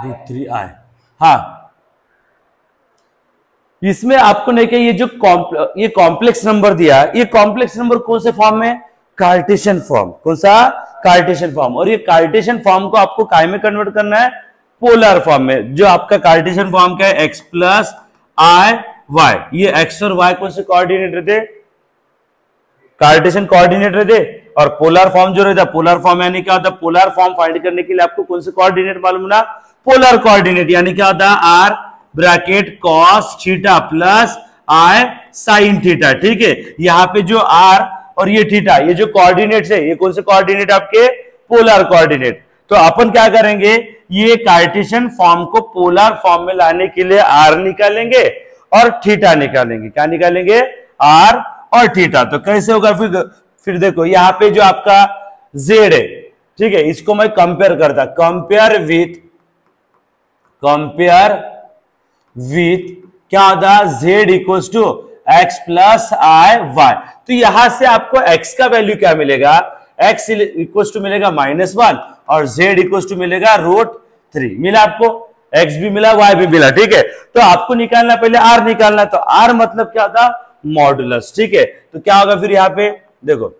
3i। हाँ, इसमें आपको नहीं कि ये कॉम्प्लेक्स नंबर दिया, ये कॉम्प्लेक्स नंबर कौन से फॉर्म में? Cartesian form. कौन सा? Cartesian form. और ये कार्टेशियन फॉर्म को आपको काय में कन्वर्ट करना है? पोलर फॉर्म में। जो आपका कार्टेशियन फॉर्म क्या है? x plus i Y. ये x और y कौन से कोऑर्डिनेट रहते? कार्टेशियन कोऑर्डिनेट रहते। और पोलर फॉर्म जो रहता, पोलर फॉर्म यानी क्या होता? पोलर फॉर्म फाइंड करने के लिए आपको कौन से कोऑर्डिनेट मालूम ना? Polar coordinate. यानी क्या होता है? r bracket cos theta plus i sine theta. ठीक है, यहाँ पे जो r और ये थीटा, ये जो कोऑर्डिनेट्स है, ये कौन से कोऑर्डिनेट? आपके पोलर कोऑर्डिनेट। तो अपन क्या करेंगे? ये कार्टेशियन फॉर्म को पोलर फॉर्म में लाने के लिए r निकालेंगे और थीटा निकालेंगे। क्या निकालेंगे? r और थीटा। तो कैसे होगा फिर देखो, यहाँ पे जो आपका z है, ठीक है, इसको मैं कंपेयर करता, कंपेयर विथ क्या होता? z equals to x plus i y. तो यहां से आपको x का वैल्यू क्या मिलेगा? x इक्वल्स टू मिलेगा -1 और z इक्वल्स टू मिलेगा √3। मिला आपको? x भी मिला, y भी मिला। ठीक है, तो आपको निकालना, पहले r निकालना। तो r मतलब क्या था? मॉडुलस। ठीक है, तो क्या होगा फिर यहाँ पे देखो,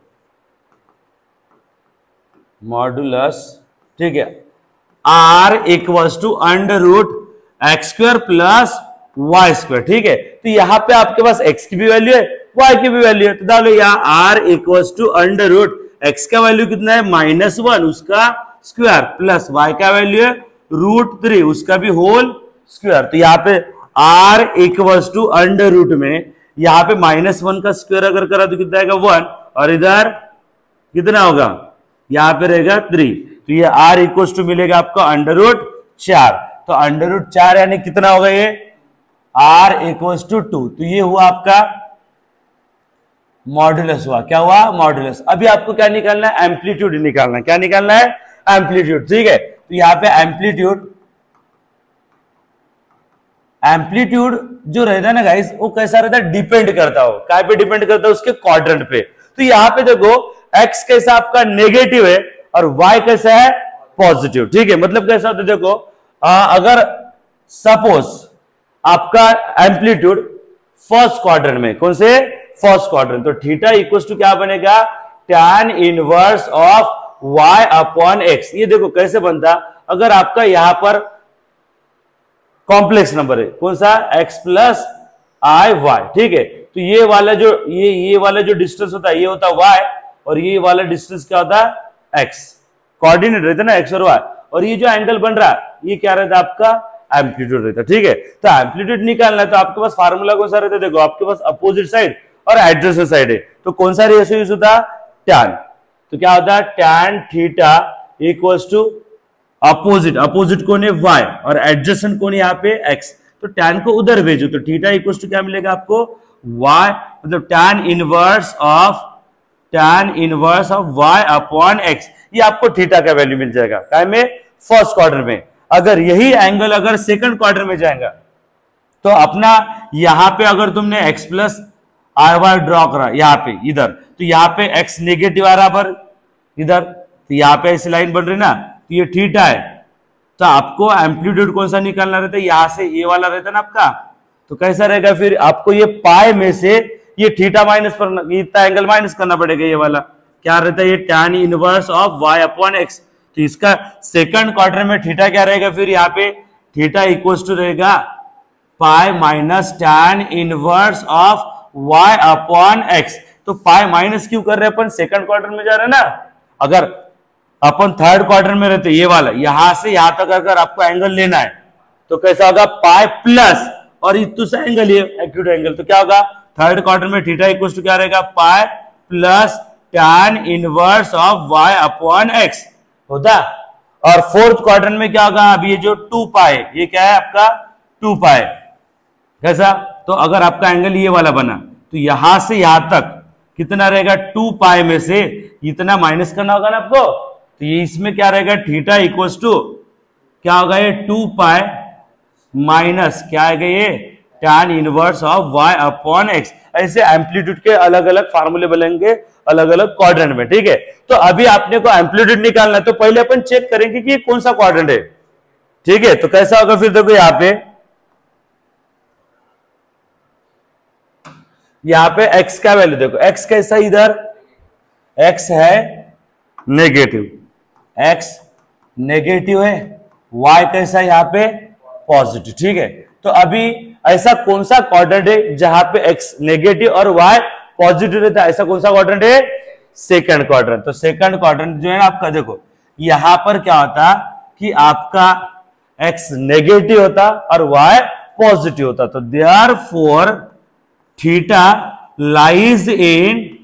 मॉडुलस। ठीक है, r equals to √x² plus y²। ठीक है, तो यहां पे आपके पास x की भी वैल्यू है, y की भी वैल्यू है। तो डालो यहाँ r इक्वल्स टू √x का वैल्यू कितना है? -1 उसका स्क्वायर प्लस y का वैल्यू है √3 उसका भी होल स्क्वायर। तो यहाँ पे r इक्वल्स टू √ में यहाँ पे -1 का स्क्वायर अगर करा तो कितना आएगा? 1। और इधर कितना होगा? यहाँ पे रहेगा 3। तो ये r इक्वल्स टू मिलेगा आपको √4। तो √4 यानी कितना होगा? ये r इक्वल्स टू 2। तो ये हुआ आपका मॉडुलस हुआ। क्या हुआ? मॉडुलस। अभी आपको क्या निकालना है? एम्पलीट्यूड निकालना है। क्या निकालना है? एम्पलीट्यूड। ठीक है, तो यहाँ पे एम्पलीट्यूड जो रहता है ना गाइस, वो कैसा रहता है? डिपेंड करता हो, काय पे डिपेंड करता है? उसके क्वाड्रेंट पे। तो यहाँ पे देखो, x कैसा आपका नेगेटिव है और y कैसा है? पॉजिटिव। ठीक है, मतलब कैसा होता है? देखो, अगर सपोज आपका एम्पलीट्यूड फर्स्ट क्वाड्रेंट में, कौन से? फर्स्ट क्वाड्रेंट, तो थीटा इक्वल्स टू क्या बनेगा? tan inverse of y upon x। ये देखो कैसे बनता, अगर आपका यहां पर कॉम्प्लेक्स नंबर है, कौन सा? x plus i Y. ठीक है, तो ये वाला जो डिस्टेंस होता है, ये होता है y, और ये वाला डिस्टेंस क्या होता है? x। कोऑर्डिनेट रहता है ना x और y। और ये जो एंगल बन रहा है, ये क्या रहता है? आपका एम्पलीट्यूड रहता है। ठीक है, तो एम्पलीट्यूड निकालना है तो आपके पास फार्मूला कौन सा रहता है? देखो, आपके पास अपोजिट साइड और एडजेसेंट साइड है, तो कौन सा रेशियो यूज होता है? tan। तो क्या होता है? tan theta equals to opposite कौन है? y, और एडजेसेंट कौन है यहाँ पे? x। तो tan को उधर भेजो, तो थीटा इक्वल्स टू क्या मिलेगा आपको? y, मतलब tan inverse of y upon x। ये आपको थीटा का वैल्यू मिल जाएगा काय में? फर्स्ट क्वार्टर में। अगर यही एंगल अगर सेकंड क्वार्टर में जाएगा, तो अपना यहां पे अगर तुमने x plus i Y draw करा यहाँ पे, इधर, तो यहाँ पे x नेगेटिव आ रहा पर इधर, तो यहाँ पे ऐसी लाइन बन रही ना, तो ये थीटा है। तो आपको एम्पलीट्यूड कौन सा निकालना रहता है? यहां से ये वाला रहता है ना आपका, तो कैसा रहेगा फिर? आपको ये पाई में से ये थीटा माइनस पर, इतना एंगल माइनस करना पड़ेगा। ये वाला क्या रहता है? ये tan inverse of y upon x। तो इसका सेकंड क्वार्टर में थीटा क्या रहेगा? फिर यहाँ पे थीटा इक्वल्स टू रहेगा pi minus tan inverse of y upon x। तो पाई माइनस क्यों कर रहे हैं अपन? सेकंड क्वार्टर में जा रहे हैं ना। अगर अपन थर्ड क्वार्टर में रहते, ये वाला यहां से यहां तक अगर आपको एंगल लेना है, तो कैसा होगा? पाई प्लस और इतना एंगल, ये एक्यूट एंगल, तो क्या होगा? थर्ड क्वार्टर में थीटा इक्वल्स टू क्या रहेगा? Pi plus tan inverse of y upon x होता। और फोर्थ क्वार्टर में क्या होगा? अब ये जो 2 पाई, ये क्या है आपका? 2 पाई। कैसा? तो अगर आपका एंगल ये वाला बना, तो यहां से यहां तक कितना रहेगा? 2 पाई में से इतना माइनस करना होगा ना आपको। तो ये इसमें क्या रहेगा? थीटा इक्वल्स टू क्या होगा? ये 2 पाई माइनस क्या आएगा? ये tan inverse of y upon x। ऐसे एम्पलीट्यूड के अलग अलग फार्मूले बनेंगे अलग अलग क्वाड्रेंट में। ठीक है, तो अभी आपने को एम्पलीट्यूड निकालना है, तो पहले अपन चेक करेंगे कि ये कौन सा क्वाड्रेंट है। ठीक है, तो कैसा होगा फिर देखो यहां पे x का वैल्यू देखो, x कैसा इधर x है नेगेटिव, x नेगेटिव है, y कैसा यहां पे पॉजिटिव। ठीक है, तो अभी ऐसा कौन सा क्वाड्रेंट है जहां पे x नेगेटिव और y पॉजिटिव रहता है, ऐसा कौन सा क्वाड्रेंट है? Second quadrant. तो सेकंड क्वाड्रेंट जो है ना आपका, देखो यहां पर क्या होता कि आपका x नेगेटिव होता और y पॉजिटिव होता, तो therefore theta lies in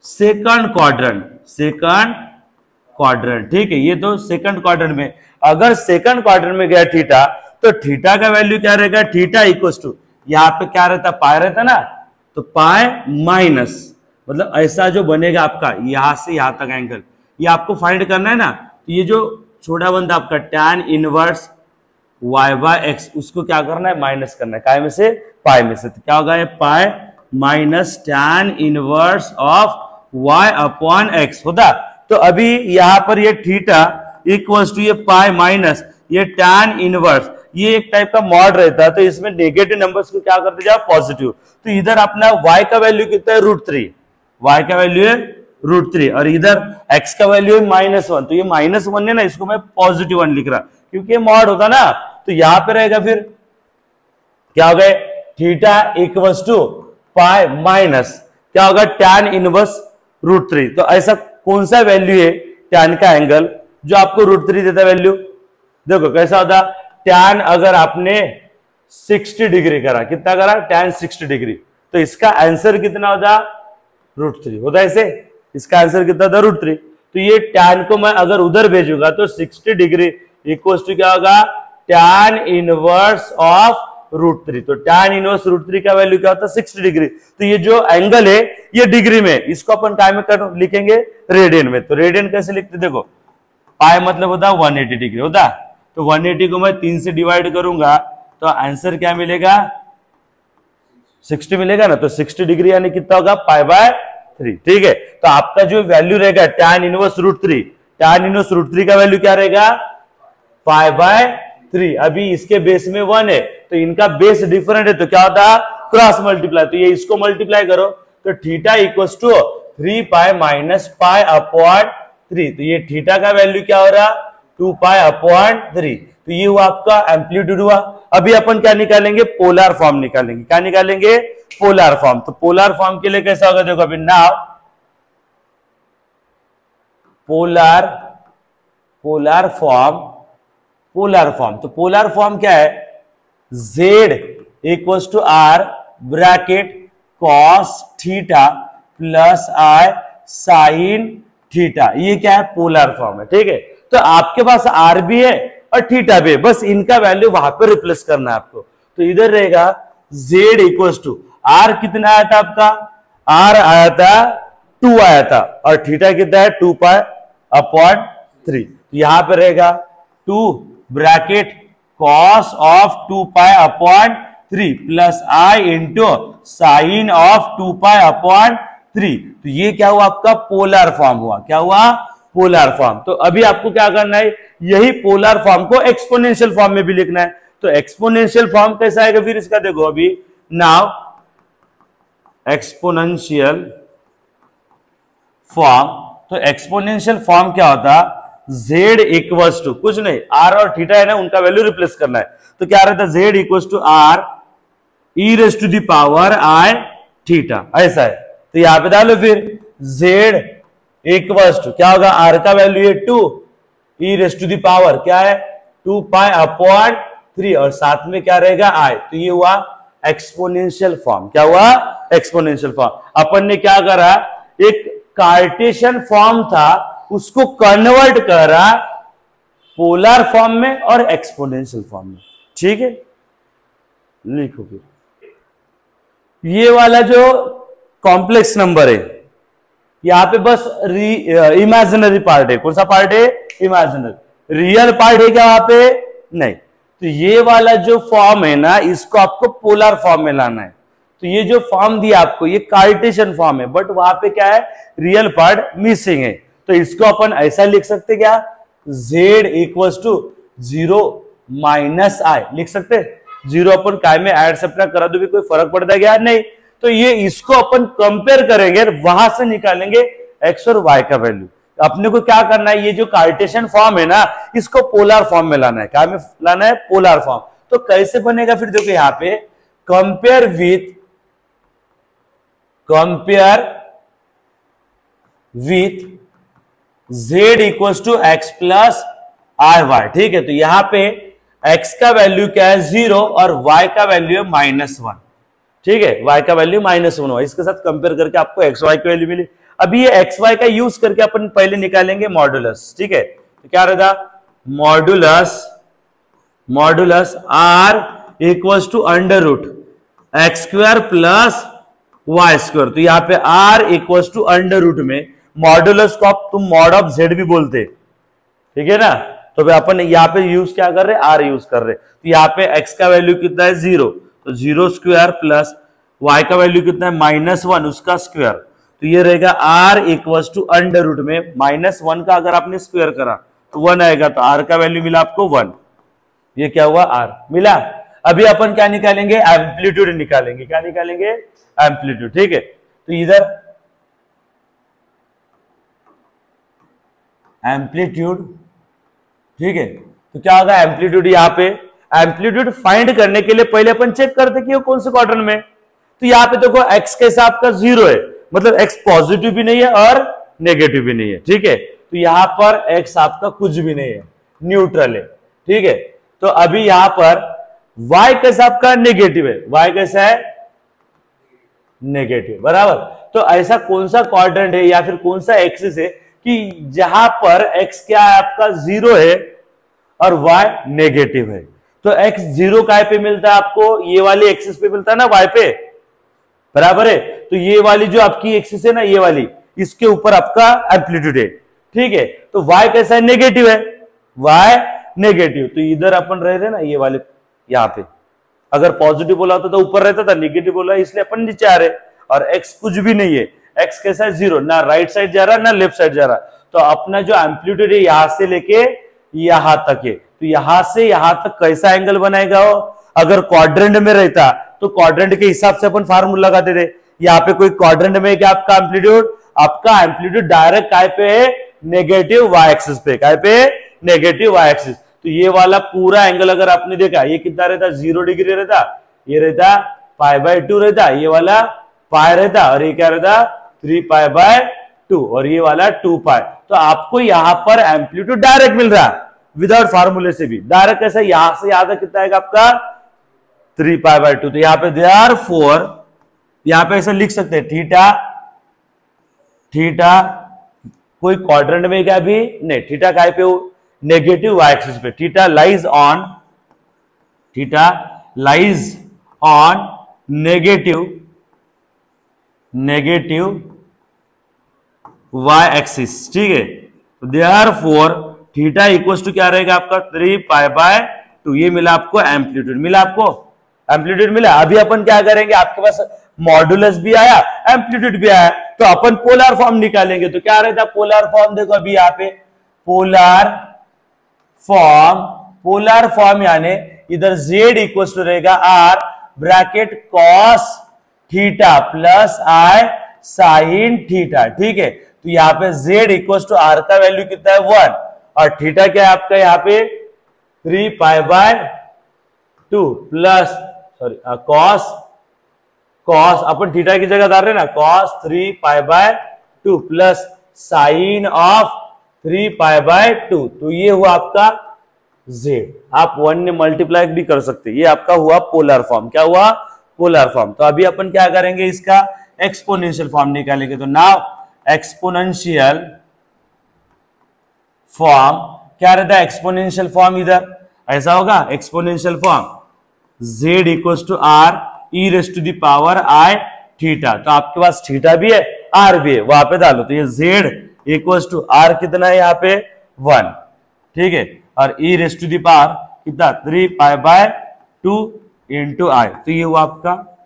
second quadrant, second quadrant. ठीक है, ये तो सेकंड क्वाड्रेंट में, अगर सेकंड क्वाड्रेंट में गया थीटा, तो थीटा का वैल्यू क्या रहेगा? थीटा इक्वल्स टू, यहां पे क्या रहता? पाई रहता ना, तो पाई माइनस, मतलब ऐसा जो बनेगा आपका यहां से यहां तक एंगल, ये आपको फाइंड करना है ना, तो ये जो छोटा बनता आपका tan inverse y by x, उसको क्या करना है? माइनस करना है, काय में से? पाई में से। तो क्या होगा? ये pi minus tan inverse of y upon x होता। तो अभी यहां पर ये थीटा इक्वल्स टू ये पाई माइनस ये tan इनवर्स, ये एक टाइप का मॉड रहता है, तो इसमें नेगेटिव नंबर्स को क्या करते जाओ? पॉजिटिव। तो इधर अपना y का वैल्यू कितना है? √3, y का वैल्यू है √3, और इधर x का वैल्यू है -1, तो ये -1 है ना, इसको मैं +1 लिख रहा क्योंकि ये मॉड होता ना, तो यहां पे रहेगा फिर क्या हो गया? Theta equals to pi minus क्या होगा? tan inverse √3। तो ऐसा कौन सा वैल्यू है tan का एंगल जो आपको √3 देता वैल्यू? देखो कैसा होता, tan अगर आपने 60 डिग्री करा, कितना करा? tan 60 डिग्री, तो इसका आंसर कितना होता? √3 होता। ऐसे इसका आंसर कितना था? √3। तो ये tan को मैं अगर उधर भेजूंगा तो 60 डिग्री इक्वल्स टू क्या होगा? tan inverse of √3। तो tan इनवर्स √3 का वैल्यू क्या होता है? 60 डिग्री। तो ये जो एंगल है ये डिग्री में, इसको अपन काय में कर लिखेंगे? रेडियन में। तो रेडियन कैसे लिखते? देखो पाई मतलब होता 180 डिग्री होता, तो 180 को मैं 3 से डिवाइड करूंगा तो आंसर क्या मिलेगा? 60 मिलेगा ना, तो 60 डिग्री यानी कितना होगा? पाई/3। ठीक है, तो आपका जो वैल्यू रहेगा tan इनवर्स √3, tan इनवर्स √3 का वैल्यू क्या रहेगा? पाई/3। अभी इसके बेस में 1 है, तो इनका बेस डिफरेंट है, तो क्या होता? क्रॉस मल्टीप्लाई, तो ये इसको मल्टीप्लाई करो, तो theta equals to 3 pi minus pi upon 3। तो ये थीटा का वैल्यू क्या हो रहा? 2 पाई अपॉन 3। तो ये हुआ आपका एम्पलीट्यूड हुआ। अभी अपन क्या निकालेंगे? पोलर फॉर्म निकालेंगे। क्या निकालेंगे? Polar form. तो पोलर फॉर्म के लिए कैसा होगा? देखो अभी नाउ पोलर फॉर्म, तो पोलर फॉर्म क्या है? z equals to r bracket cos theta plus i sine theta, ये क्या है? पोलर फॉर्म है। ठीक है, तो आपके पास r भी है और थीटा भी है, बस इनका वैल्यू वहां पे रिप्लेस करना है आपको। तो इधर रहेगा z इक्वल्स टू r, कितना आया था आपका? r आया था 2 आया था, और थीटा कितना है? 2 पाई अपॉन 3। यहां पे रहेगा 2 bracket cos of 2 pi upon 3 plus i into sine of 2 pi upon 3। तो ये क्या हुआ? आपका पोलर फॉर्म हुआ। क्या हुआ? Polar form. तो अभी आपको क्या करना है? यही पोलर फॉर्म को एक्सपोनेंशियल फॉर्म में भी लिखना है। तो एक्सपोनेंशियल फॉर्म कैसा आएगा फिर इसका? देखो अभी नाउ एक्सपोनेंशियल फॉर्म, तो एक्सपोनेंशियल फॉर्म क्या होता? z इक्वल्स टू कुछ नहीं, r और थीटा है ना, उनका वैल्यू रिप्लेस करना है। तो क्या रहता है? z equals to r e raise to the power i theta, ऐसा है। तो यहां पे डालो फिर z इक्वल्स टू क्या होगा? r का वैल्यू है 2, e raise to the power क्या है? 2 पाई अपॉन 3, और साथ में क्या रहेगा? i। तो ये हुआ एक्सपोनेंशियल फॉर्म। क्या हुआ? Exponential form. अपन ने क्या करा? एक कार्टेशियन फॉर्म था, उसको कन्वर्ट करा पोलर फॉर्म में और एक्सपोनेंशियल फॉर्म में। ठीक है, लिखो फिर। ये वाला जो कॉम्प्लेक्स नंबर है, यहां पे बस इमेजिनरी पार्ट है। कौन सा पार्ट है? इमेजिनरी। रियल पार्ट है क्या वहां पे? नहीं। तो ये वाला जो फॉर्म है ना, इसको आपको पोलर फॉर्म में लाना है। तो ये जो फॉर्म दिया आपको, ये कार्टेशियन फॉर्म है, बट वहां पे क्या है? रियल पार्ट मिसिंग है। तो इसको अपन ऐसा लिख सकते क्या? z इक्वल्स टू 0 माइनस आई लिख सकते हैं। 0 अपन काय में ऐड सब्ट्रैक्ट करा तो भी कोई फर्क पड़ता है क्या? नहीं। तो ये इसको अपन कंपेयर करेंगे, वहां से निकालेंगे x और y का वैल्यू। अपने को क्या करना है, ये जो कार्टेशियन फॉर्म है ना, इसको पोलर फॉर्म में लाना है। क्या में लाना है? Polar form. तो कैसे बनेगा फिर? देखो यहां पे compare with z equals to x plus r y. ठीक है, तो यहां पे x का वैल्यू क्या है? 0 और y का वैल्यू है -1। ठीक है, y का वैल्यू -1 हुआ। इसके साथ कंपेयर करके आपको x y की वैल्यू मिली। अभी ये x y का यूज करके अपन पहले निकालेंगे मॉडुलस। ठीक है, तो क्या रहेगा? Modulus r equals to under root x square plus y square. तो यहाँ पे r equals to under root में मॉडुलस को आप तुम मॉड ऑफ z भी बोलते, ठीक है ना। तो अपन यहाँ पे यूज क्या कर रहे हैं? r यूज कर रहे। तो यहाँ पे x का वैल्यू कितना है? 0, तो 0 स्क्वायर प्लस y का वैल्यू कितना है? -1, उसका स्क्वायर। तो ये रहेगा r equals to under root में -1 का अगर आपने स्क्वायर करा तो 1 आएगा। तो r का वैल्यू मिला आपको 1। ये क्या हुआ? r मिला। अभी अपन क्या निकालेंगे? एम्पलीट्यूड निकालेंगे। क्या निकालेंगे? एम्पलीट्यूड। ठीक है, तो इधर एम्पलीट्यूड। ठीक है, तो क्या होगा? एम्पलीट्यूड। यहाँ पे एम्पलीट्यूड फाइंड करने के लिए पहले अपन चेक करते कि वो कौन से क्वाड्रेंट में। तो यहाँ पे देखो x के हिसाब का 0 है, मतलब x पॉजिटिव भी नहीं है और नेगेटिव भी नहीं है। ठीक है, तो यहां पर x आपका कुछ भी नहीं है, न्यूट्रल है। ठीक है, तो अभी यहां पर y कैसा आपका? नेगेटिव है। y कैसा है? नेगेटिव, बराबर। तो ऐसा कौन सा क्वाड्रेंट है या फिर कौन सा एक्सिस है कि जहां पर x क्या है आपका? 0 है और y नेगेटिव है। तो x 0 काय पे मिलता है आपको? ये वाली एक्सिस पे मिलता है ना, y पे, बराबर है। तो ये वाली जो आपकी एक्सिस है ना, ये वाली, इसके ऊपर आपका एम्पलीट्यूड है। ठीक है, तो y कैसा है? नेगेटिव है, y नेगेटिव। तो इधर अपन रह रहे ना, ये वाले यहाँ पे अगर पॉजिटिव बोला होता तो ऊपर रहता था, नेगेटिव बोला इसलिए अपन नीचे आ रहे। और x कुछ भी नहीं है, x कैसा है? 0, ना राइट साइड जा रहा ना लेफ्ट साइड जा रहा। तो अपना जो एम्पलीट्यूड है यहां से लेके यहां तक है। तो यहां से यहां तक कैसा एंगल बनाएगा वो? अगर क्वाड्रेंट में रहता तो क्वाड्रेंट के हिसाब से अपन फार्मूला लगाते थे। यहाँ पे कोई क्वाड्रेंट में क्या आपका एम्पलीट्यूड? आपका एम्पलीट्यूड डायरेक्ट काय पे है? नेगेटिव वाई एक्सिस पे। काय पे? Negative y axis. तो ये वाला पूरा एंगल अगर आपने देखा, ये कितना रहता? 0 डिग्री रहता, ये रहता π/2 रहता, ये वाला पाई रहता, और ये क्या रहता? 3π/2, और ये वाला 2π। तो आपको यहां पर एम्पलीट्यूड डायरेक्ट मिल रहा है विदाउट फार्मूले से भी। डायरेक्ट कैसे? यहां से यहां तक कितना आएगा आपका? 3π/2। तो यहां पे देयरफॉर यहां पे ऐसा लिख सकते हैं थीटा कोई क्वाड्रेंट में क्या भी नहीं, थीटा काय पे? नेगेटिव वाई एक्सिस पे। Theta lies on negative y axis. ठीक है, तो देयरफॉर थीटा इक्वल्स टू क्या रहेगा आपका? 3π/2। ये मिला आपको एम्पलीट्यूड, मिला आपको एम्पलीट्यूड मिला। अभी अपन क्या करेंगे? आपके पास मॉडुलस भी आया, एम्पलीट्यूड भी आया, तो अपन पोलर फॉर्म निकालेंगे। तो क्या रहता? पोलर फॉर्म देखो अभी यहाँ पे पोलर फॉर्म यानी इधर z इक्वल्स टू रहेगा r bracket cos theta plus i sine theta. ठीक है, तो यहाँ पे z इक्वल्स टू r का वैल्यू कितना है? 1, और थीटा क्या है आपका? यहाँ पे 3π/2 प्लस cos अपन थीटा की जगह डाल रहे ना, cos 3π/2 प्लस साइन ऑफ 3π/2। तो ये हुआ आपका z। आप 1 ने मल्टीप्लाई भी कर सकते हैं। ये आपका हुआ पोलर फॉर्म। क्या हुआ? Polar form. तो अभी अपन क्या करेंगे? इसका एक्सपोनेंशियल फॉर्म निकालेंगे। तो नाउ एक्सपोनेंशियल फॉर्म क्या रहता है? एक्सपोनेंशियल फॉर्म इधर ऐसा होगा, exponential form z equals to r e raise to the power i theta. तो आपके पास थीटा भी है, r भी है, वहां पे डालो। तो ये z इक्वल्स टू r कितना है यहाँ पे? 1। ठीक है, और e raise to the power कितना? 3π/2 इंटू i। तो ये हुआ आपका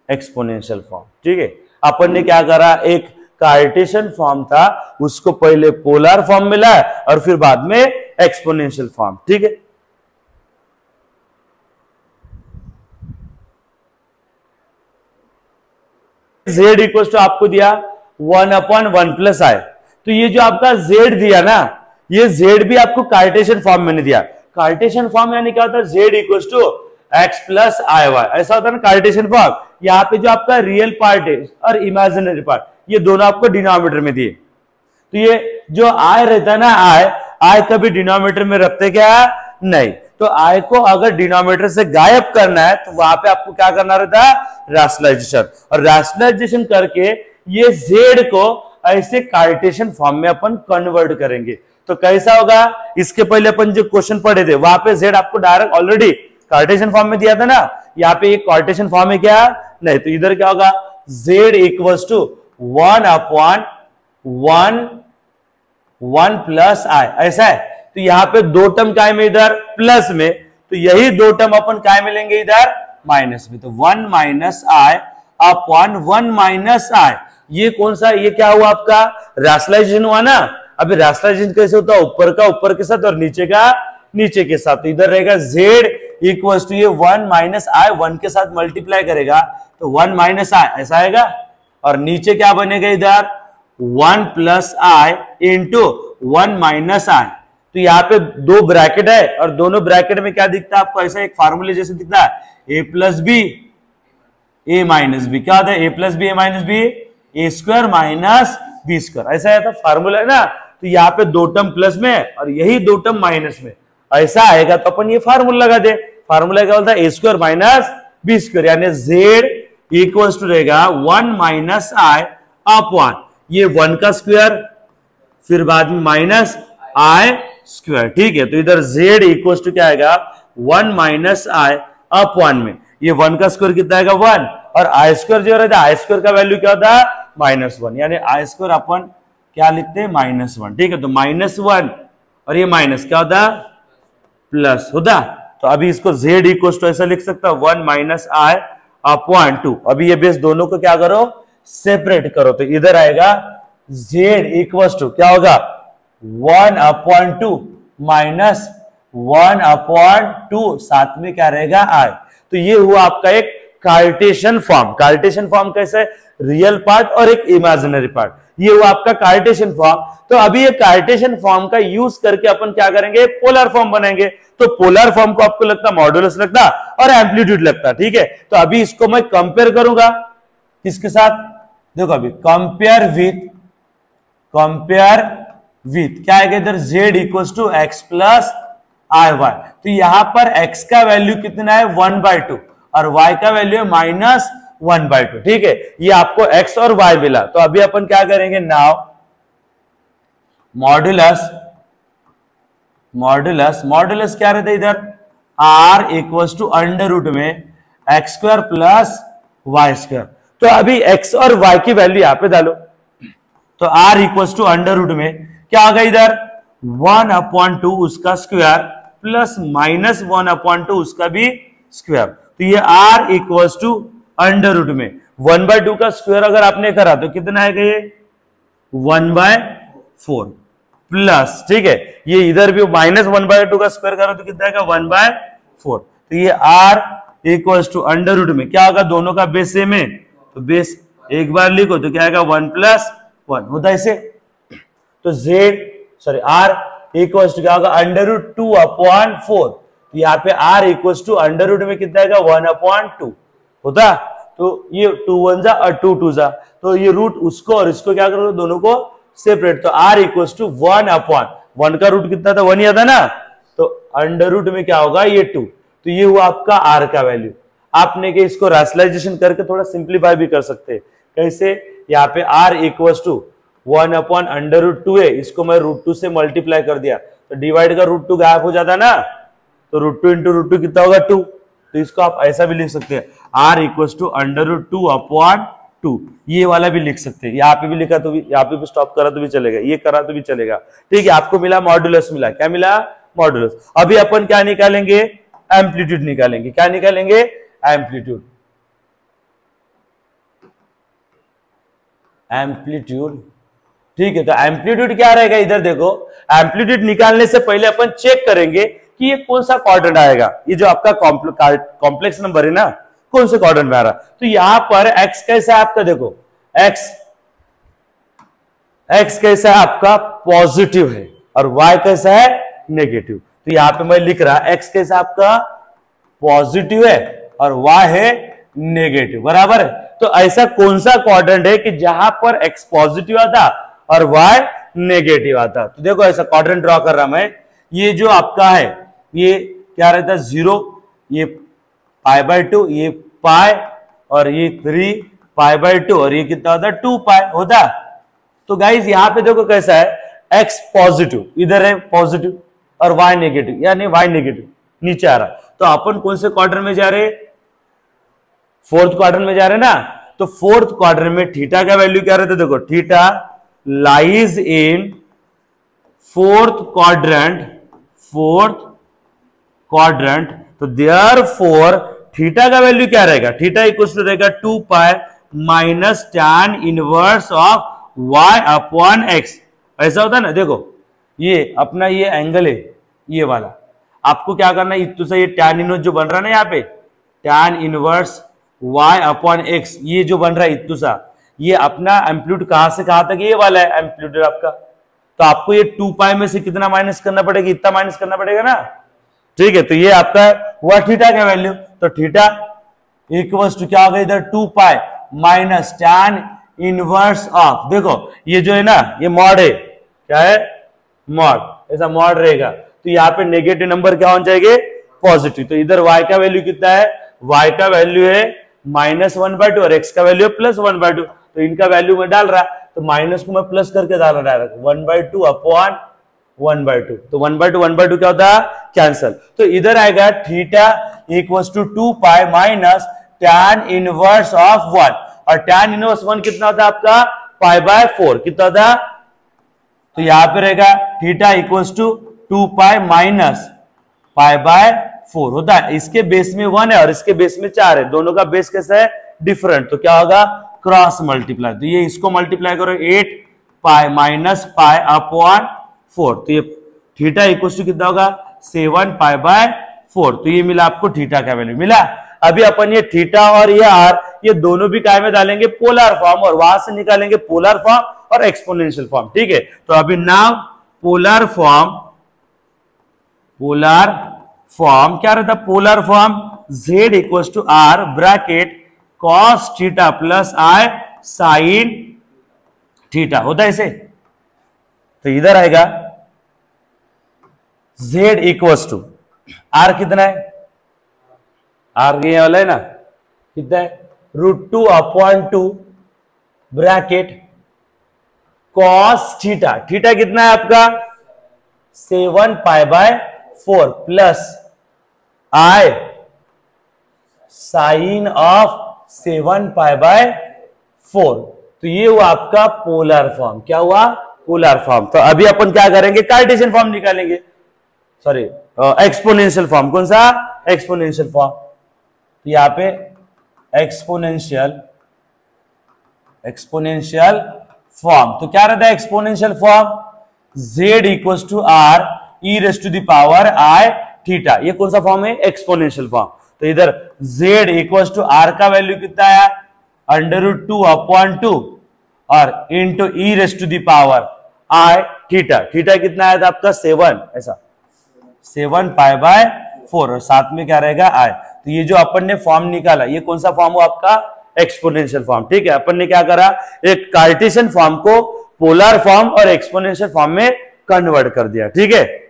एक्सपोनेंशियल फॉर्म। ठीक है, अपन ने क्या करा? एक कार्टेशियन फॉर्म था, उसको पहले पोलर फॉर्म मिला है और फिर बाद में एक्सपोनेंशियल फॉर्म। ठीक है, z इक्वल टू आपको दिया 1/1 प्लस आई, तो ये जो आपका z दिया ना, ये z भी आपको कार्टेशियन फॉर्म में नहीं दिया। कार्टेशियन फॉर्म यानी क्या होता है, z equal to x plus i y, ऐसा होता है ना कार्टेशियन फॉर्म। यहाँ पे जो आपका रियल पार्ट है और इमेजिनरी पार्ट, ये दोनों आपको डिनोमिनेटर में दिए। तो ये जो आई रहता है ना, आई कभी डिनोमिनेटर में रखते क्या नहीं, तो आई को अगर डिनोमिनेटर से गायब करना है तो वहां पे आपको क्या करना रहता है, रैशनलाइजेशन। और रैशनलाइजेशन करके ये z को ऐसे कार्टेशियन फॉर्म में अपन कन्वर्ट करेंगे। तो कैसा होगा, इसके पहले अपन जो क्वेश्चन पढ़े थे वहां पे z आपको डायरेक्ट ऑलरेडी कार्टेशियन फॉर्म में दिया था ना, यहाँ पे एक कार्टेशियन फॉर्म है क्या नहीं, तो इधर क्या होगा, z इक्वल्स टू 1/1 प्लस आई, ऐसा है। तो यहाँ पे दो टर्म काय में इधर प्लस में, तो यही दो टर्म अपन काय में लेंगे इधर माइनस में, तो 1 माइनस आई अपॉन 1 माइनस आई। ये कौन सा, ये क्या हुआ आपका रैशनलाइजेशन हुआ ना। अभी रैशनलाइजेशन कैसे होता है, ऊपर का ऊपर के साथ और नीचे का नीचे के साथ। तो इधर रहेगा z इक्वल टू ये 1 माइनस आई, 1 के साथ मल्टीप्लाई करेगा तो 1 माइनस आई ऐसा आएगा, और नीचे क्या बनेगा इधर 1 प्लस आई इंटू 1 माइनस आई। तो यहाँ पे दो ब्रैकेट है और दोनों ब्रैकेट में क्या दिखता है आपको, ऐसा एक फार्मूले जैसे दिखता है, a plus b a minus b, क्या होता है a plus b a minus b, a square minus b square, ऐसा है तो फार्मूला है ना। तो यहाँ पे दो टर्म प्लस में और यही दो टर्म माइनस में, ऐसा आएगा तो अपन ये फार्मूला लगा दे। फार्मूला क्या बोलता है, ए स्क्वायर माइनस बी स्क्वायर, यानी z इक्वल टू रहेगा 1 माइनस आई अपॉन ये 1 का स्क्वायर, फिर बाद में माइनस आई स्क्वायर, ठीक है। तो इधर z इक्वल टू क्या आएगा 1 माइनस आई अपॉन में ये 1 का स्क्वायर कितना आएगा 1, और आई स्क्वायर जो रहता है, आई स्क्वायर का वैल्यू क्या होता है -1, यानी आई स्क्वायर अपन क्या लिखते हैं -1, ठीक है। तो -1 और ये माइनस क्या होता है प्लस होता। तो अभी इसको z इक्वल टू ऐसा लिख सकता हूं 1 माइनस आई अपॉन 2। अभी ये बेस दोनों को क्या करो सेपरेट करो, तो इधर आएगा z इक्वल टू क्या होगा 1/2 माइनस 1/2, साथ में क्या रहेगा i। तो ये हुआ आपका एक कार्टेशियन फॉर्म। कार्टेशियन फॉर्म कैसे, रियल पार्ट और एक इमेजिनरी पार्ट, ये हुआ आपका कार्टेशियन फॉर्म। तो अभी ये कार्टेशियन फॉर्म का यूज करके अपन क्या करेंगे, पोलर फॉर्म बनाएंगे। तो पोलर फॉर्म को आपको लगता मॉडुलस लगता और एम्पलीट्यूड लगता, ठीक है। तो अभी इसको मैं कंपेयर करूंगा किसके साथ, देखो अभी कंपेयर विथ क्या आएगा इधर z equals to x plus i y. तो यहां पर x का वैल्यू कितना है 1/2 और y का वैल्यू है -1/2, ठीक है। ये आपको x और y मिला। तो अभी अपन क्या करेंगे, नाउ मॉडुलस क्या रहता है इधर r equals to under root में x square plus y square. तो अभी x और y की वैल्यू यहां पे डालो, तो r equals to under root में क्या आ गया इधर 1/2 उसका स्क्वायर प्लस -1/2 उसका भी स्क्वायर। तो ये r equals to under root में 1/2 का स्क्वायर अगर आपने करा तो कितना आएगा ये 1/4 प्लस, ठीक है। ये इधर भी -1/2 का स्क्वायर करा तो कितना आएगा 1/4। तो ये r equals to under root में क्या होगा, दोनों का बेस सेम है तो बेस एक बार लिखो तो क्या आएगा 1 + 1 होता है इसे। तो r इक्वल्स टू क्या होगा √2/4। तो यहाँ पे r equals to under root में कितना आएगा 1/2 होता। तो ये 2 1 जा और 2 2 जा, तो ये रूट उसको और इसको क्या करोगे दोनों को सेपरेट। तो r इक्वल्स टू 1/1 का रूट कितना था 1 ही आता ना, तो अंडर रूट में क्या होगा ये 2। तो ये हुआ आपका r का वैल्यू। आपने के इसको रैशनलाइजेशन करके थोड़ा सिंप्लीफाई भी कर सकते हैं। कैसे, यहाँ पे r इक्वल्स टू 1/√2 है, इसको मैं √2 से मल्टीप्लाई कर दिया तो डिवाइड का √2 गायब हो जाता ना, तो √2 × √2 कितना होगा 2। तो इसको आप ऐसा भी लिख सकते हैं r इक्वल्स टू √2/2। ये वाला भी लिख सकते हैं, यहाँ पे भी लिखा तो भी, यहाँ पे भी स्टॉप करा तो भी चलेगा, ये करा तो भी चलेगा, ठीक है। आपको मिला मॉडुलस, मिला क्या मिला मॉडुलस। अभी अपन क्या निकालेंगे, एम्पलीट्यूड निकालेंगे। क्या निकालेंगे, एम्पलीट्यूड। ठीक है, तो एम्पलीट्यूड क्या रहेगा इधर देखो, एम्पलीट्यूड निकालने से पहले अपन चेक करेंगे कि ये कौन सा क्वाड्रेंट आएगा। ये जो आपका कॉम्प्लेक्स नंबर है ना, कौन से क्वाड्रेंट में आ रहा। तो यहां पर एक्स कैसा है आपका, देखो एक्स कैसा है आपका, पॉजिटिव है, और वाई कैसा है, नेगेटिव। तो यहां पे मैं लिख रहा एक्स कैसा आपका पॉजिटिव है और वाई है नेगेटिव, बराबर है। तो ऐसा कौन सा क्वाड्रेंट है कि जहां पर एक्स पॉजिटिव आता और वाई नेगेटिव आता। तो देखो ऐसा क्वाड्रेंट ड्रॉ कर रहा मैं, ये जो आपका है ये क्या रहता है 0, ये π/2, ये पाई, और ये 3π/2, और ये कितना होता है 2π होता। तो गाइज यहां पे देखो कैसा है, x पॉजिटिव इधर है पॉजिटिव और y नेगेटिव, यानी y नेगेटिव नीचे आ रहा। तो अपन कौन से क्वाड्रेंट में जा रहे, फोर्थ क्वाड्रेंट में जा रहे ना। तो फोर्थ क्वाड्रेंट में थीटा का वैल्यू क्या रहता है, देखो theta lies in fourth quadrant. तो देयरफॉर थीटा का वैल्यू क्या रहेगा, थीटा इक्वल टू रहेगा 2π minus tan inverse of y upon x। ऐसा होता है ना, देखो ये अपना ये एंगल है ये वाला, आपको क्या करना है, तो ये tan इनवर्स जो बन रहा है ना यहाँ पे tan inverse y upon x, ये जो बन रहा है इतुसा, ये अपना एम्पलीट्यूड कहां से कहां तक ये वाला है एम्पलीट्यूड आपका। तो आपको ये 2π में से कितना माइनस करना पड़ेगा, इतना माइनस करना पड़ेगा ना, ठीक है। तो ये आपका हुआ थीटा का वैल्यू। तो थीटा इक्वल्स टू क्या होगा इधर 2π माइनस tan इनवर्स ऑफ, देखो ये जो है ना ये मॉड है, क्या है मॉड, ऐसा मॉड रहेगा। तो यहाँ पे नेगेटिव नंबर क्या होना चाहिए, पॉजिटिव। तो इधर y का वैल्यू कितना है, y का वैल्यू है -1/2 और x का वैल्यू है +1/2। तो इनका वैल्यू में डाल रहा, तो माइनस को मैं प्लस करके डाल रहा डायरेक्ट 1/2 अपॉन 1/2। तो 1/2 क्या होता है, कैंसल। तो इधर आएगा theta equals to 2π minus tan inverse of 1, और tan इनवर्स 1 कितना होता है आपका π/4, कितना होता। तो यहां पे रहेगा थीटा इक्वल्स टू 2π माइनस π/4 होता है। इसके बेस में 1 है और इसके बेस में 4 है, दोनों का बेस कैसा है डिफरेंट। तो क्या होगा क्रॉस मल्टीप्लाई, तो ये इसको मल्टीप्लाई करो 8π माइनस π अपॉन 4। तो ये थीटा इक्वल्स टू कितना होगा 7π/4। तो ये मिला आपको थीटा का वैल्यू मिला। अभी अपन ये थीटा और ये आर ये दोनों भी काय में डालेंगे पोलर फॉर्म, और वहां से निकालेंगे पोलर फॉर्म और एक्सपोनेंशियल फॉर्म, ठीक है। तो अभी नाउ पोलर फॉर्म क्या रहता, polar form z equals to r bracket cos theta plus i sin theta होता है इसे। तो इधर आएगा z इक्वल्स टू r कितना है, r ये वाला है ना, कितना है √2/2 ब्रैकेट cos थीटा, थीटा कितना है आपका 7π/4 प्लस i साइन ऑफ 7π/4। तो ये हुआ आपका पोलर फॉर्म, क्या हुआ पोलर फॉर्म। तो अभी अपन क्या करेंगे, कार्टेशियन फॉर्म निकालेंगे, सॉरी एक्सपोनेंशियल फॉर्म। कौन सा एक्सपोनेंशियल फॉर्म, तो यहां पे एक्सपोनेंशियल फॉर्म। तो क्या रहता है exponential form, z equals to r e raise to the power i theta, ये कौन सा फॉर्म है एक्सपोनेंशियल फॉर्म। तो इधर z इक्वल्स टू आर का वैल्यू कितना है √2/2 और into e raise to the power i theta, theta कितना आया था आपका 7, ऐसा 7π/4 और साथ में क्या रहेगा i। तो ये जो अपन ने फॉर्म निकाला ये कौन सा फॉर्म हो आपका एक्सपोनेंशियल फॉर्म, ठीक है। अपन ने क्या करा, एक कार्टेशियन फॉर्म को पोलर फॉर्म और एक्सपोनेंशियल फॉर्म में कन्वर्ट कर दिया, ठीक है।